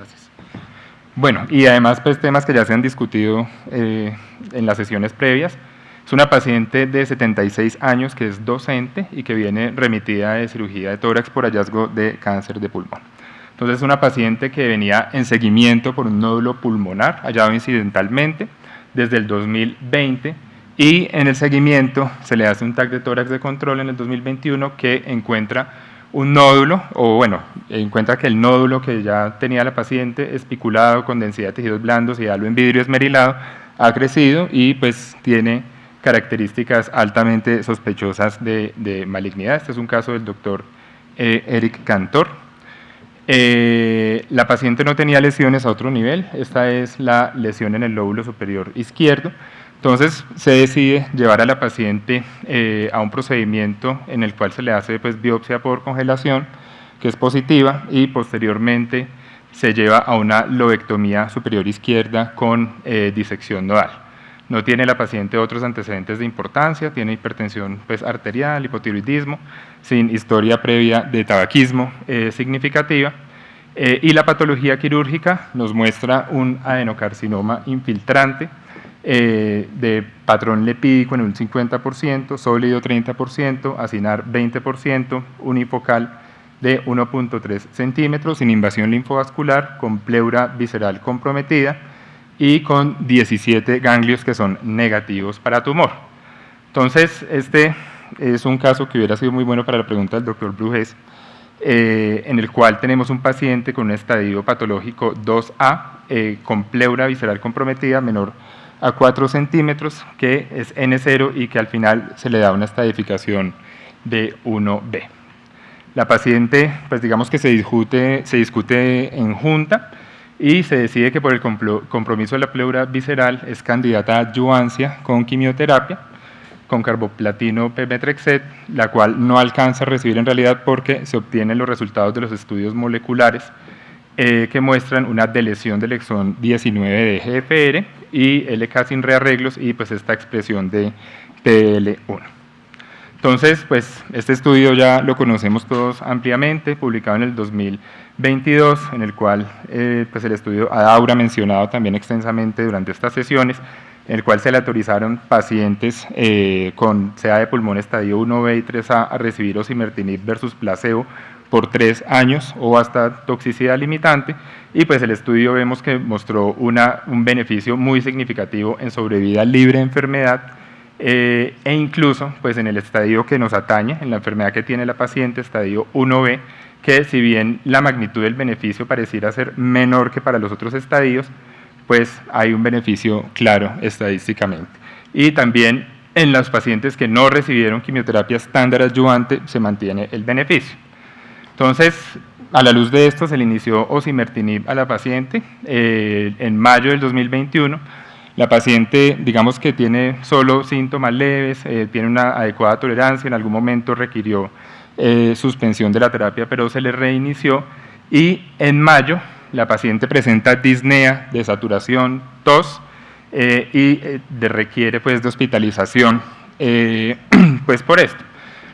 Gracias. Bueno, y además pues temas que ya se han discutido en las sesiones previas. Es una paciente de 76 años que es docente y que viene remitida de cirugía de tórax por hallazgo de cáncer de pulmón. Entonces es una paciente que venía en seguimiento por un nódulo pulmonar hallado incidentalmente desde el 2020 y en el seguimiento se le hace un TAC de tórax de control en el 2021 que encuentra un nódulo, o bueno, encuentra que el nódulo que ya tenía la paciente espiculado con densidad de tejidos blandos y halo en vidrio esmerilado ha crecido y pues tiene características altamente sospechosas de malignidad. Este es un caso del doctor Eric Cantor. La paciente no tenía lesiones a otro nivel, esta es la lesión en el lóbulo superior izquierdo. Entonces se decide llevar a la paciente a un procedimiento en el cual se le hace pues, biopsia por congelación, que es positiva, y posteriormente se lleva a una lobectomía superior izquierda con disección nodal. No tiene la paciente otros antecedentes de importancia, tiene hipertensión pues, arterial, hipotiroidismo, sin historia previa de tabaquismo significativa, y la patología quirúrgica nos muestra un adenocarcinoma infiltrante de patrón lipídico en un 50%, sólido 30%, acinar 20%, unifocal de 1.3 centímetros, sin invasión linfovascular, con pleura visceral comprometida y con 17 ganglios que son negativos para tumor. Entonces, este es un caso que hubiera sido muy bueno para la pregunta del doctor Brujés, en el cual tenemos un paciente con un estadio patológico 2A, con pleura visceral comprometida menor a 4 centímetros, que es N0 y que al final se le da una estadificación de 1B. La paciente, pues digamos que se discute en junta y se decide que por el compromiso de la pleura visceral es candidata a adyuvancia con quimioterapia, con carboplatino pemetrexed, la cual no alcanza a recibir en realidad porque se obtienen los resultados de los estudios moleculares que muestran una delesión del exón 19 de GFR y LK sin rearreglos y pues esta expresión de PL1. Entonces, pues este estudio ya lo conocemos todos ampliamente, publicado en el 2022, en el cual pues el estudio Adaura mencionado también extensamente durante estas sesiones, en el cual se le autorizaron pacientes con CA de pulmón estadio 1B y 3A a recibir osimertinib versus placebo por 3 años o hasta toxicidad limitante, y pues el estudio vemos que mostró un beneficio muy significativo en sobrevida libre de enfermedad e incluso pues en el estadio que nos atañe, en la enfermedad que tiene la paciente, estadio 1B, que si bien la magnitud del beneficio pareciera ser menor que para los otros estadios, pues hay un beneficio claro estadísticamente. Y también en los pacientes que no recibieron quimioterapia estándar adyuvante se mantiene el beneficio. Entonces, a la luz de esto se le inició osimertinib a la paciente en mayo del 2021. La paciente, digamos que tiene solo síntomas leves, tiene una adecuada tolerancia, en algún momento requirió suspensión de la terapia, pero se le reinició, y en mayo la paciente presenta disnea, desaturación, tos y requiere pues, de hospitalización pues, por esto.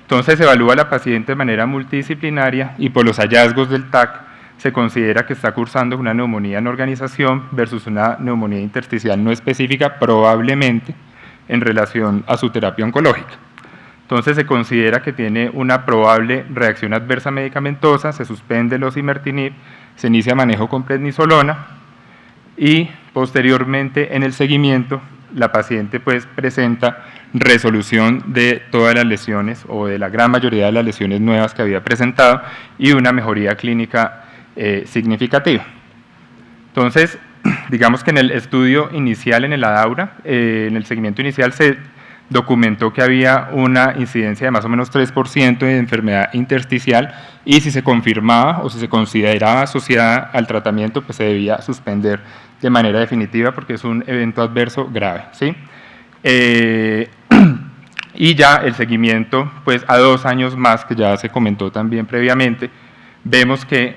Entonces se evalúa a la paciente de manera multidisciplinaria y por los hallazgos del TAC se considera que está cursando una neumonía en organización versus una neumonía intersticial no específica, probablemente en relación a su terapia oncológica. Entonces se considera que tiene una probable reacción adversa medicamentosa, se suspende el osimertinib, se inicia manejo con prednisolona y posteriormente en el seguimiento la paciente pues presenta resolución de todas las lesiones o de la gran mayoría de las lesiones nuevas que había presentado y una mejoría clínica significativa. Entonces, digamos que en el estudio inicial en el ADAURA, en el seguimiento inicial se documentó que había una incidencia de más o menos 3% de enfermedad intersticial y si se confirmaba o si se consideraba asociada al tratamiento, pues se debía suspender de manera definitiva porque es un evento adverso grave, ¿sí? Y ya el seguimiento, pues a 2 años más, que ya se comentó también previamente, vemos que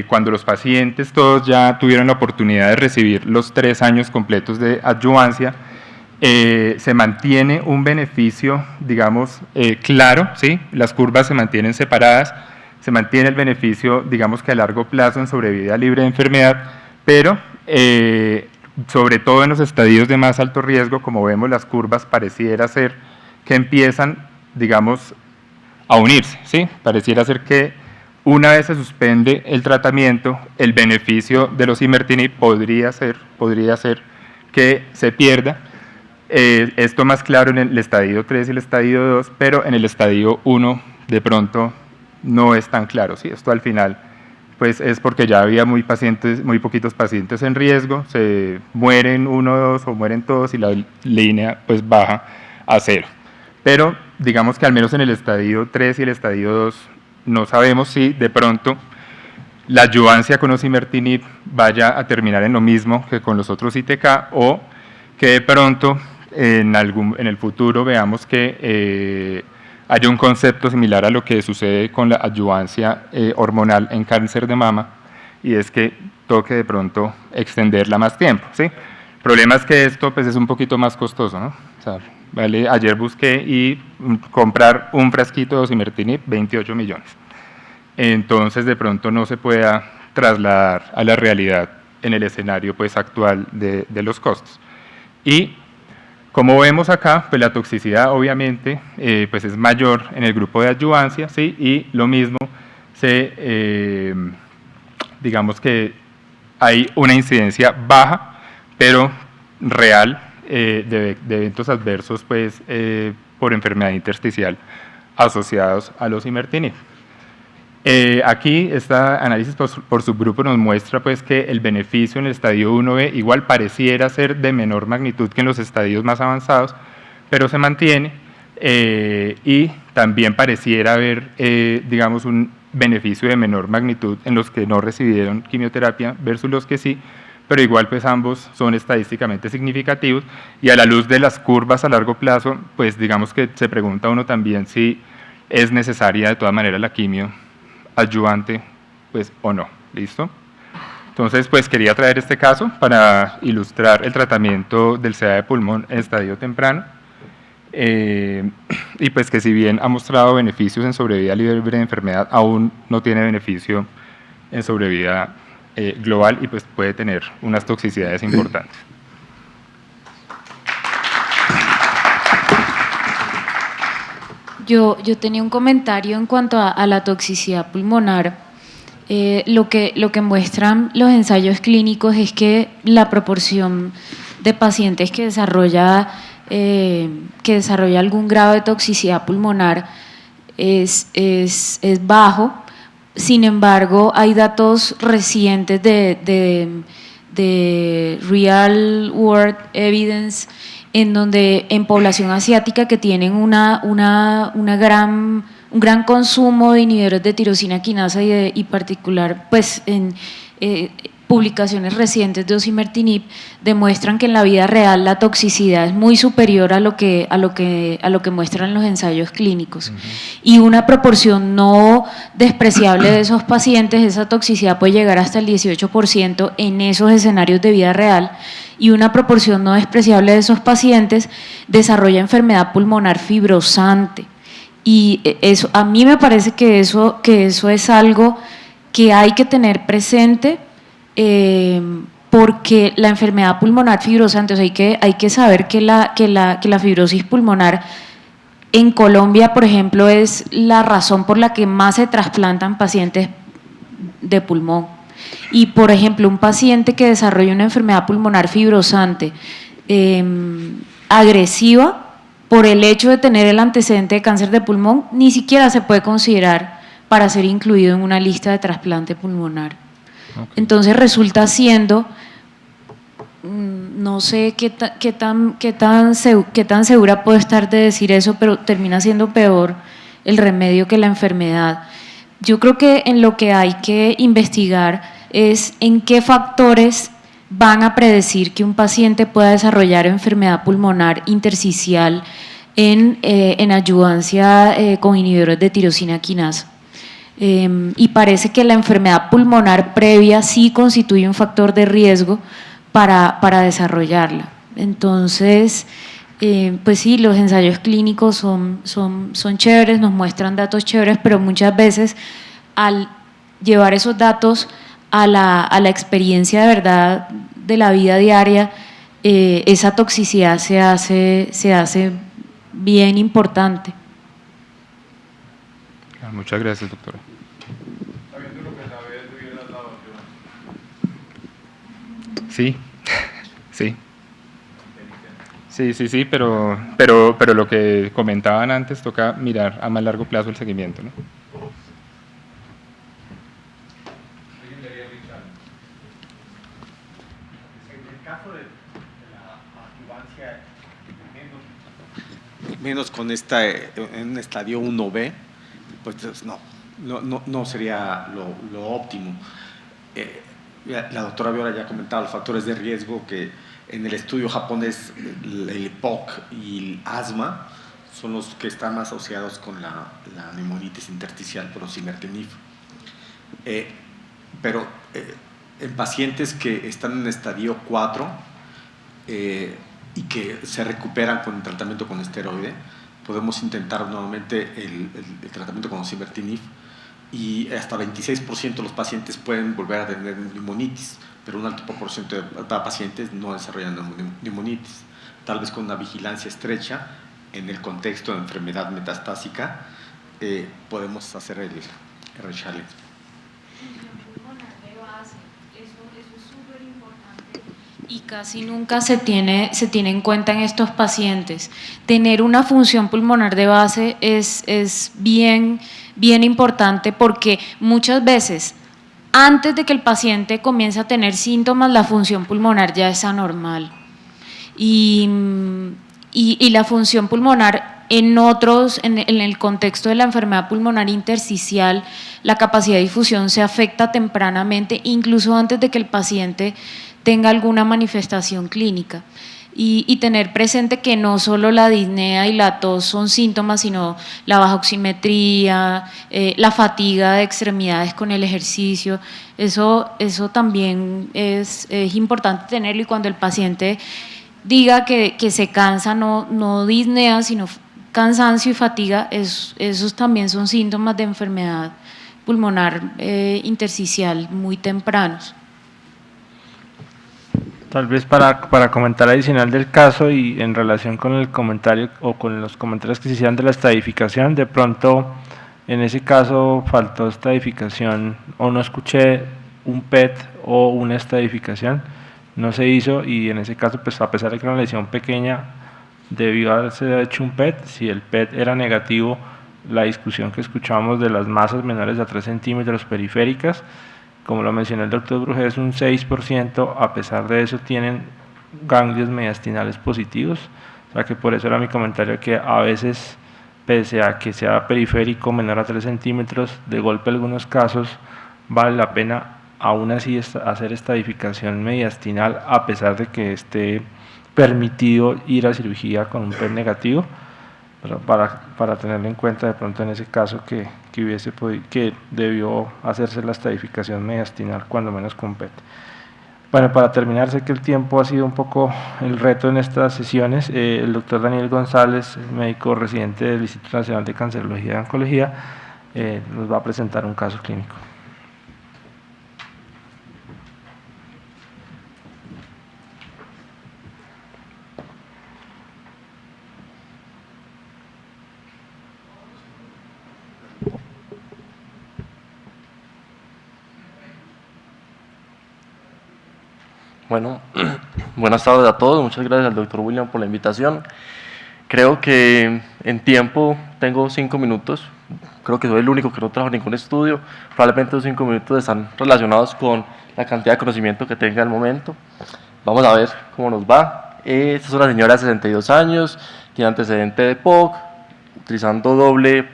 cuando los pacientes todos ya tuvieron la oportunidad de recibir los 3 años completos de adyuvancia, se mantiene un beneficio, digamos, claro, ¿sí? Las curvas se mantienen separadas, se mantiene el beneficio, digamos que a largo plazo en sobrevida libre de enfermedad, pero sobre todo en los estadios de más alto riesgo, como vemos las curvas pareciera ser que empiezan, digamos, a unirse, ¿sí? Pareciera ser que una vez se suspende el tratamiento, el beneficio de los imertinib podría ser que se pierda. Esto más claro en el estadio 3 y el estadio 2, pero en el estadio 1 de pronto no es tan claro, ¿sí? Esto al final pues es porque ya había muy poquitos pacientes en riesgo, se mueren uno o dos o mueren todos y la línea pues baja a 0. Pero digamos que al menos en el estadio 3 y el estadio 2 no sabemos si de pronto la adyuvancia con osimertinib vaya a terminar en lo mismo que con los otros ITK, o que de pronto en el futuro veamos que haya un concepto similar a lo que sucede con la adyuvancia hormonal en cáncer de mama, y es que toque de pronto extenderla más tiempo, ¿sí? El problema es que esto pues, es un poquito más costoso, ¿no? O sea, vale, ayer busqué y comprar un frasquito de osimertinib, 28 millones. Entonces, de pronto no se pueda trasladar a la realidad en el escenario pues, actual de los costos. Y como vemos acá, pues la toxicidad obviamente pues es mayor en el grupo de adyuvancia, ¿sí? Y lo mismo, digamos que hay una incidencia baja, pero real, de eventos adversos pues, por enfermedad intersticial asociados a los osimertinib. Aquí este análisis por subgrupo nos muestra pues, que el beneficio en el estadio 1B igual pareciera ser de menor magnitud que en los estadios más avanzados, pero se mantiene y también pareciera haber digamos, un beneficio de menor magnitud en los que no recibieron quimioterapia versus los que sí, pero igual pues ambos son estadísticamente significativos, y a la luz de las curvas a largo plazo, pues digamos que se pregunta uno también si es necesaria de todas maneras la quimio adyuvante pues o no, ¿listo? Entonces pues quería traer este caso para ilustrar el tratamiento del CA de pulmón en estadio temprano, y pues que si bien ha mostrado beneficios en sobrevida libre de enfermedad, aún no tiene beneficio en sobrevida global, y pues puede tener unas toxicidades importantes. Yo tenía un comentario en cuanto a la toxicidad pulmonar. Lo que muestran los ensayos clínicos es que la proporción de pacientes que desarrolla algún grado de toxicidad pulmonar es bajo. Sin embargo, hay datos recientes de real world evidence en donde en población asiática que tienen un gran consumo de inhibidores de tirosina quinasa y particular pues en publicaciones recientes de osimertinib demuestran que en la vida real la toxicidad es muy superior a lo que muestran los ensayos clínicos. Y una proporción no despreciable de esos pacientes, esa toxicidad puede llegar hasta el 18% en esos escenarios de vida real, y una proporción no despreciable de esos pacientes desarrolla enfermedad pulmonar fibrosante. Y eso, a mí me parece que eso es algo que hay que tener presente, porque la enfermedad pulmonar fibrosante, o sea, hay que saber que la fibrosis pulmonar en Colombia, por ejemplo, es la razón por la que más se trasplantan pacientes de pulmón. Y, por ejemplo, un paciente que desarrolla una enfermedad pulmonar fibrosante agresiva, por el hecho de tener el antecedente de cáncer de pulmón, ni siquiera se puede considerar para ser incluido en una lista de trasplante pulmonar. Okay. Entonces resulta siendo, no sé qué tan segura puedo estar de decir eso, pero termina siendo peor el remedio que la enfermedad. Yo creo que en lo que hay que investigar es en qué factores van a predecir que un paciente pueda desarrollar enfermedad pulmonar intersticial en adyuvancia con inhibidores de tirosina quinasa. Y parece que la enfermedad pulmonar previa sí constituye un factor de riesgo para desarrollarla. Entonces, pues sí, los ensayos clínicos son chéveres, nos muestran datos chéveres, pero muchas veces al llevar esos datos a la experiencia de verdad de la vida diaria, esa toxicidad se hace bien importante. Muchas gracias, doctora. Sí, sí. Sí, pero lo que comentaban antes, toca mirar a más largo plazo el seguimiento, ¿no? Menos con en un estadio 1B, pues no sería lo óptimo. La doctora Viola ya comentaba los factores de riesgo que en el estudio japonés, el POC y el asma son los que están más asociados con la neumonitis intersticial por osimertinib. Pero en pacientes que están en estadio 4, y que se recuperan con el tratamiento con esteroide, podemos intentar nuevamente el tratamiento con osimertinib, y hasta 26% de los pacientes pueden volver a tener neumonitis, pero un alto proporción de pacientes no desarrollan neumonitis. Tal vez con una vigilancia estrecha en el contexto de enfermedad metastásica podemos hacer el rechallenge. Y casi nunca se tiene en cuenta en estos pacientes. Tener una función pulmonar de base es bien importante, porque muchas veces, antes de que el paciente comience a tener síntomas, la función pulmonar ya es anormal. Y la función pulmonar en el contexto de la enfermedad pulmonar intersticial, la capacidad de difusión se afecta tempranamente, incluso antes de que el paciente tenga alguna manifestación clínica. Y tener presente que no solo la disnea y la tos son síntomas, sino la baja oximetría, la fatiga de extremidades con el ejercicio, eso también es importante tenerlo. Y cuando el paciente diga que se cansa, no disnea, sino cansancio y fatiga, esos también son síntomas de enfermedad pulmonar intersticial muy tempranos. Tal vez para comentar adicional del caso y en relación con el comentario o con los comentarios que se hicieron de la estadificación, de pronto en ese caso faltó estadificación o no escuché un PET o una estadificación, no se hizo, y en ese caso, pues a pesar de que era una lesión pequeña, debió haberse hecho un PET. Si el PET era negativo, la discusión que escuchamos de las masas menores a 3 centímetros periféricas, como lo mencionó el doctor Brujé, es un 6%, a pesar de eso tienen ganglios mediastinales positivos, o sea que por eso era mi comentario, que a veces, pese a que sea periférico menor a 3 centímetros, de golpe en algunos casos vale la pena aún así hacer estadificación mediastinal, a pesar de que esté permitido ir a cirugía con un PET negativo, para tenerlo en cuenta de pronto en ese caso que debió hacerse la estadificación mediastinal cuando menos con PET. Bueno, para terminar, sé que el tiempo ha sido un poco el reto en estas sesiones. El doctor Daniel González, médico residente del Instituto Nacional de Cancerología y Oncología, nos va a presentar un caso clínico. Bueno, buenas tardes a todos, muchas gracias al doctor William por la invitación. Creo que en tiempo tengo 5 minutos, creo que soy el único que no trajo ningún estudio, probablemente los 5 minutos están relacionados con la cantidad de conocimiento que tenga al momento. Vamos a ver cómo nos va. Esta es una señora de 62 años, tiene antecedente de POC, utilizando doble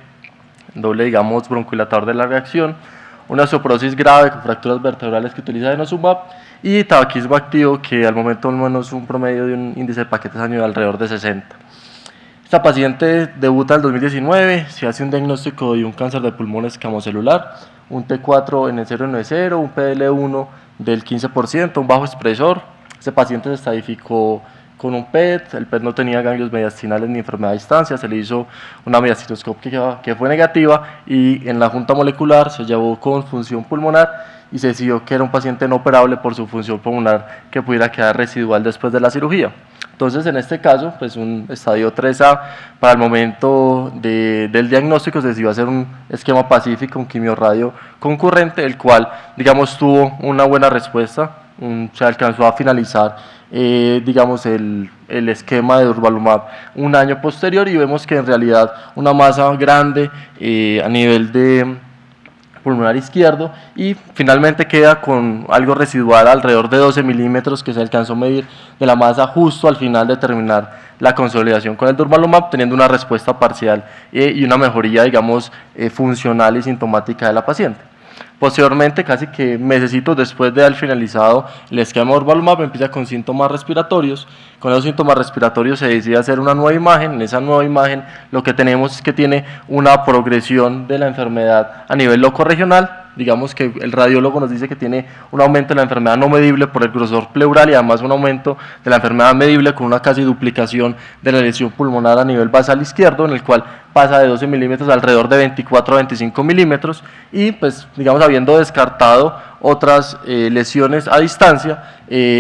digamos, bronquilatador de larga acción, una osteoporosis grave con fracturas vertebrales que utiliza denosumab, y tabaquismo activo, que al momento al menos un promedio de un índice de paquetes año de alrededor de 60. Esta paciente debuta en el 2019, se hace un diagnóstico de un cáncer de pulmón escamocelular, un T4 en el 090, un PDL1 del 15%, un bajo expresor. Este paciente se estadificó con un PET, el PET no tenía ganglios mediastinales ni enfermedad a distancia, se le hizo una mediastinoscopia que fue negativa y en la junta molecular se llevó con función pulmonar y se decidió que era un paciente no operable por su función pulmonar que pudiera quedar residual después de la cirugía. Entonces, en este caso, pues un estadio 3A, para el momento del diagnóstico se decidió hacer un esquema pacífico, un quimiorradio concurrente, el cual, digamos, tuvo una buena respuesta, se alcanzó a finalizar, digamos, el esquema de durvalumab un año posterior y vemos que en realidad una masa grande a nivel de pulmonar izquierdo y finalmente queda con algo residual alrededor de 12 milímetros que se alcanzó a medir de la masa justo al final de terminar la consolidación con el durvalumab, teniendo una respuesta parcial y una mejoría, digamos, funcional y sintomática de la paciente. Posteriormente, casi que mesecitos después de haber finalizado el esquema de durvalumab, empieza con síntomas respiratorios. Con esos síntomas respiratorios se decide hacer una nueva imagen. En esa nueva imagen lo que tenemos es que tiene una progresión de la enfermedad a nivel locorregional. Digamos que el radiólogo nos dice que tiene un aumento de la enfermedad no medible por el grosor pleural y además un aumento de la enfermedad medible con una casi duplicación de la lesión pulmonar a nivel basal izquierdo, en el cual pasa de 12 milímetros a alrededor de 24 a 25 milímetros y pues digamos habiendo descartado otras lesiones a distancia,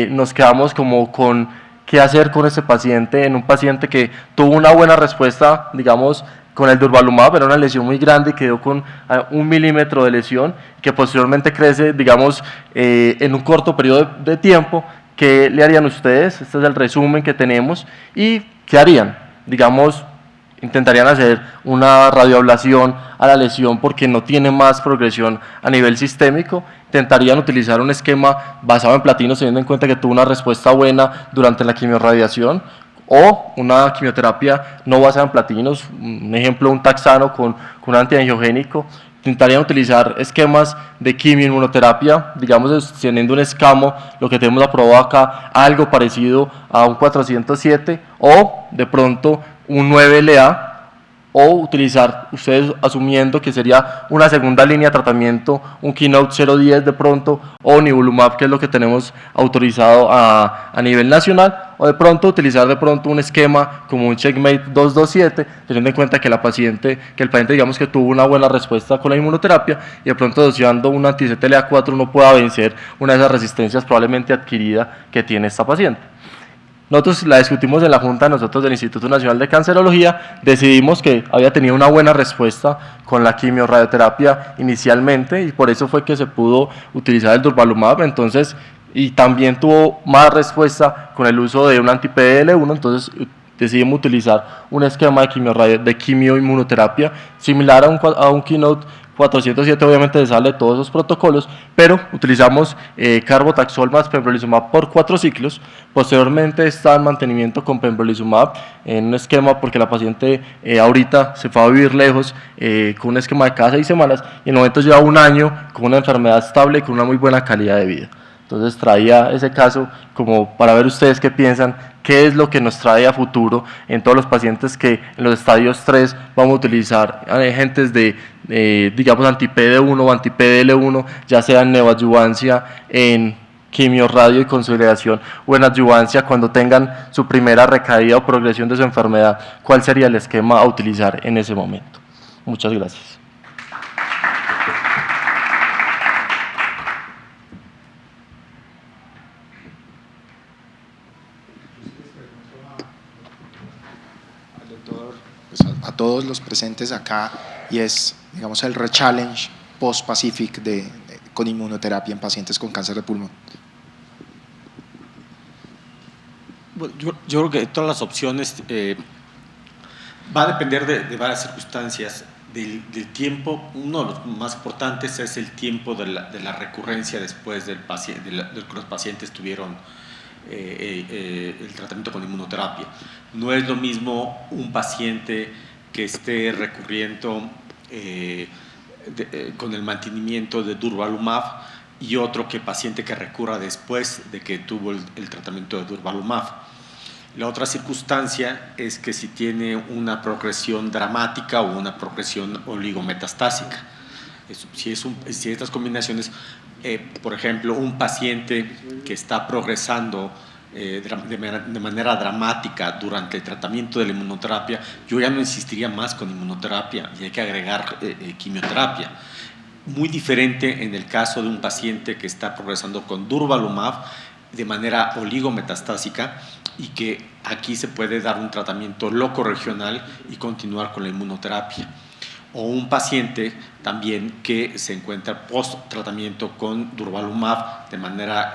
nos quedamos como con qué hacer con ese paciente, en un paciente que tuvo una buena respuesta, digamos, con el durvalumab, era una lesión muy grande y quedó con 1 milímetro de lesión, que posteriormente crece, digamos, en un corto periodo de tiempo. ¿Qué le harían ustedes? Este es el resumen que tenemos. ¿Y qué harían? Digamos, intentarían hacer una radioablación a la lesión porque no tiene más progresión a nivel sistémico, intentarían utilizar un esquema basado en platino teniendo en cuenta que tuvo una respuesta buena durante la quimiorradiación, o una quimioterapia no basada en platinos, un ejemplo, un taxano con un antiangiogénico. Intentarían utilizar esquemas de quimioinmunoterapia, digamos, teniendo un escamo, lo que tenemos aprobado acá, algo parecido a un 407, o de pronto un 9LA, o utilizar, ustedes asumiendo que sería una segunda línea de tratamiento, un Keynote 010 de pronto, o nivolumab, que es lo que tenemos autorizado a nivel nacional, o de pronto utilizar de pronto un esquema como un Checkmate 227, teniendo en cuenta que el paciente digamos que tuvo una buena respuesta con la inmunoterapia y de pronto doseando un anti-CTLA-4 uno pueda vencer una de esas resistencias probablemente adquirida que tiene esta paciente. Nosotros la discutimos en la junta nosotros del Instituto Nacional de Cancerología, decidimos que había tenido una buena respuesta con la quimiorradioterapia inicialmente y por eso fue que se pudo utilizar el durvalumab, entonces, y también tuvo más respuesta con el uso de un anti-PDL1, entonces decidimos utilizar un esquema de quimioinmunoterapia similar a un Keynote 407, obviamente se sale de todos esos protocolos, pero utilizamos carbotaxol más pembrolizumab por 4 ciclos. Posteriormente está en mantenimiento con pembrolizumab en un esquema porque la paciente ahorita se fue a vivir lejos con un esquema de cada 6 semanas y en el momento lleva 1 año con una enfermedad estable y con una muy buena calidad de vida. Entonces traía ese caso como para ver ustedes qué piensan, qué es lo que nos trae a futuro en todos los pacientes que en los estadios 3 vamos a utilizar agentes de, digamos, anti-PD1 o anti-PDL1, ya sea en neoadyuvancia, en quimiorradio y consolidación o en adyuvancia cuando tengan su primera recaída o progresión de su enfermedad, cuál sería el esquema a utilizar en ese momento. Muchas gracias. A todos los presentes acá y es, digamos, el rechallenge post-Pacific con inmunoterapia en pacientes con cáncer de pulmón. Bueno, yo creo que todas las opciones va a depender de varias circunstancias, del tiempo. Uno de los más importantes es el tiempo de la recurrencia después del paciente, de que los pacientes tuvieron el tratamiento con inmunoterapia. No es lo mismo un paciente que esté recurriendo con el mantenimiento de durvalumab y otro que paciente que recurra después de que tuvo el tratamiento de durvalumab. La otra circunstancia es que si tiene una progresión dramática o una progresión oligometastásica. Si estas combinaciones, por ejemplo, un paciente que está progresando de manera dramática durante el tratamiento de la inmunoterapia, yo ya no insistiría más con inmunoterapia y hay que agregar quimioterapia. Muy diferente en el caso de un paciente que está progresando con durvalumab de manera oligometastásica y que aquí se puede dar un tratamiento locorregional y continuar con la inmunoterapia. O un paciente también que se encuentra post-tratamiento con durvalumab de manera,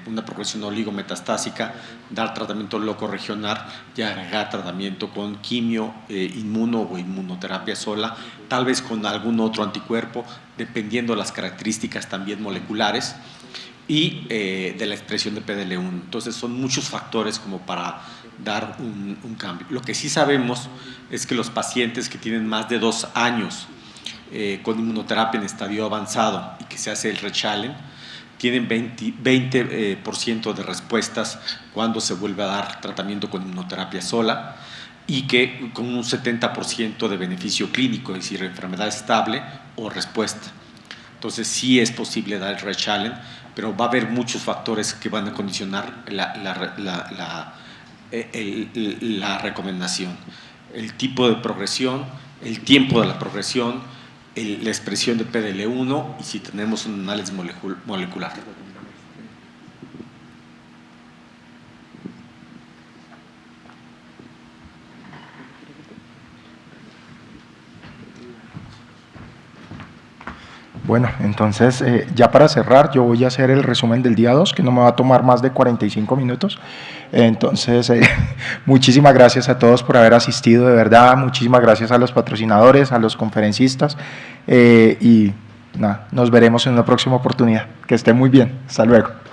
una progresión oligometastásica, dar tratamiento locorregional y agregar tratamiento con quimio, inmuno o inmunoterapia sola, tal vez con algún otro anticuerpo, dependiendo de las características también moleculares y de la expresión de PDL1. Entonces son muchos factores como para dar un cambio. Lo que sí sabemos es que los pacientes que tienen más de 2 años con inmunoterapia en estadio avanzado y que se hace el rechallenge, tienen 20% de respuestas cuando se vuelve a dar tratamiento con inmunoterapia sola y que con un 70% de beneficio clínico, es decir, enfermedad estable o respuesta. Entonces sí es posible dar el rechallenge, pero va a haber muchos factores que van a condicionar la recomendación. El tipo de progresión, el tiempo de la progresión, la expresión de PDL1 y si tenemos un análisis molecular. Bueno, entonces ya para cerrar, yo voy a hacer el resumen del día 2, que no me va a tomar más de 45 minutos. Entonces, muchísimas gracias a todos por haber asistido, de verdad, muchísimas gracias a los patrocinadores, a los conferencistas y nada, nos veremos en una próxima oportunidad. Que estén muy bien, hasta luego.